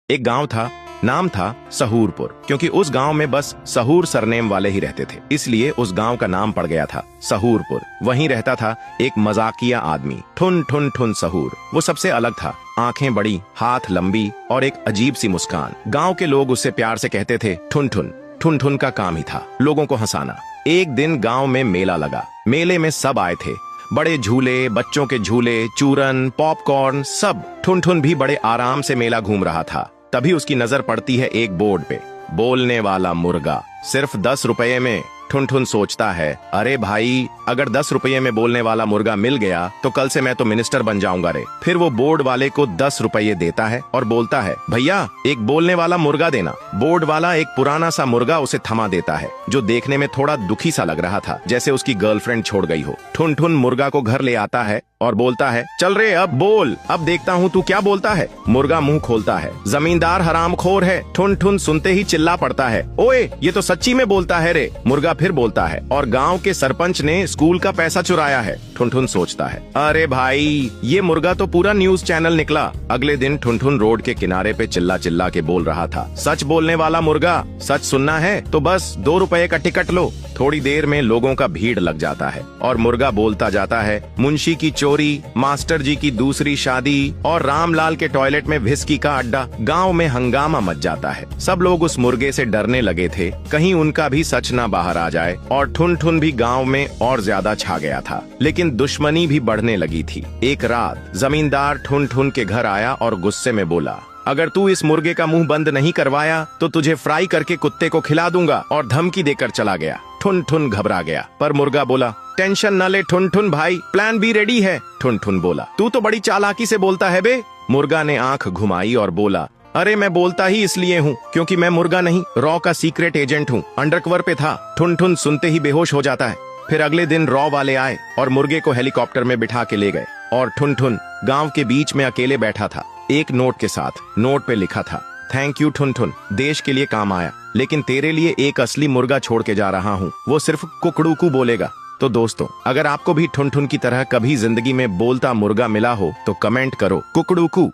एक गांव था, नाम था सहूरपुर। क्योंकि उस गांव में बस सहूर सरनेम वाले ही रहते थे, इसलिए उस गांव का नाम पड़ गया था सहूरपुर। वहीं रहता था एक मजाकिया आदमी, ठुन ठुन ठुन सहूर। वो सबसे अलग था, आंखें बड़ी, हाथ लंबी और एक अजीब सी मुस्कान। गांव के लोग उससे प्यार से कहते थे ठुन ठुन। ठुन ठुन का काम ही था लोगों को हंसाना। एक दिन गांव में मेला लगा। मेले में सब आए थे, बड़े झूले, बच्चों के झूले, चूरन, पॉपकॉर्न, सब। ठुन ठुन भी बड़े आराम से मेला घूम रहा था। तभी उसकी नजर पड़ती है एक बोर्ड पे, बोलने वाला मुर्गा, सिर्फ 10 रुपए में। ठुन ठुन सोचता है, अरे भाई, अगर 10 रुपये में बोलने वाला मुर्गा मिल गया तो कल से मैं तो मिनिस्टर बन जाऊंगा रे। फिर वो बोर्ड वाले को 10 रुपये देता है और बोलता है, भैया एक बोलने वाला मुर्गा देना। बोर्ड वाला एक पुराना सा मुर्गा उसे थमा देता है, जो देखने में थोड़ा दुखी सा लग रहा था, जैसे उसकी गर्लफ्रेंड छोड़ गई हो। ठुन ठुन मुर्गा को घर ले आता है और बोलता है, चल रे अब बोल, अब देखता हूँ तू क्या बोलता है। मुर्गा मुंह खोलता है, जमींदार हरामखोर है। ठुन ठुन सुनते ही चिल्ला पड़ता है, ओए ये तो सच्ची में बोलता है रे। मुर्गा फिर बोलता है, और गांव के सरपंच ने स्कूल का पैसा चुराया है। ठुन ठुन सोचता है, अरे भाई, ये मुर्गा तो पूरा न्यूज चैनल निकला। अगले दिन ठुन ठुन रोड के किनारे पे चिल्ला चिल्ला के बोल रहा था, सच बोलने वाला मुर्गा, सच सुनना है तो बस 2 रुपए का टिकट लो। थोड़ी देर में लोगों का भीड़ लग जाता है और मुर्गा बोलता जाता है, मुंशी की चोरी, मास्टर जी की दूसरी शादी और रामलाल के टॉयलेट में व्हिस्की का अड्डा। गांव में हंगामा मच जाता है। सब लोग उस मुर्गे से डरने लगे थे, कहीं उनका भी सच ना बाहर आ जाए। और ठुन ठुन भी गांव में और ज्यादा छा गया था, लेकिन दुश्मनी भी बढ़ने लगी थी। एक रात जमींदार ठुन ठुन के घर आया और गुस्से में बोला, अगर तू इस मुर्गे का मुंह बंद नहीं करवाया तो तुझे फ्राई करके कुत्ते को खिला दूंगा, और धमकी देकर चला गया। ठुन ठुन घबरा गया, पर मुर्गा बोला, टेंशन न ले ठुन ठुन भाई, प्लान बी रेडी है। ठुन ठुन बोला, तू तो बड़ी चालाकी से बोलता है बे। मुर्गा ने आंख घुमाई और बोला, अरे मैं बोलता ही इसलिए हूँ क्योंकि मैं मुर्गा नहीं, रॉ का सीक्रेट एजेंट हूँ, अंडरकवर पे था। ठुन ठुन सुनते ही बेहोश हो जाता है। फिर अगले दिन रॉ वाले आए और मुर्गे को हेलीकॉप्टर में बिठा के ले गए, और ठुन ठुन गांव के बीच में अकेले बैठा था, एक नोट के साथ। नोट पे लिखा था, थैंक यू ठुन ठुन, देश के लिए काम आया, लेकिन तेरे लिए एक असली मुर्गा छोड़ के जा रहा हूँ, वो सिर्फ कुकड़ूकू बोलेगा। तो दोस्तों, अगर आपको भी ठुन ठुन की तरह कभी जिंदगी में बोलता मुर्गा मिला हो तो कमेंट करो कुकड़ूकू।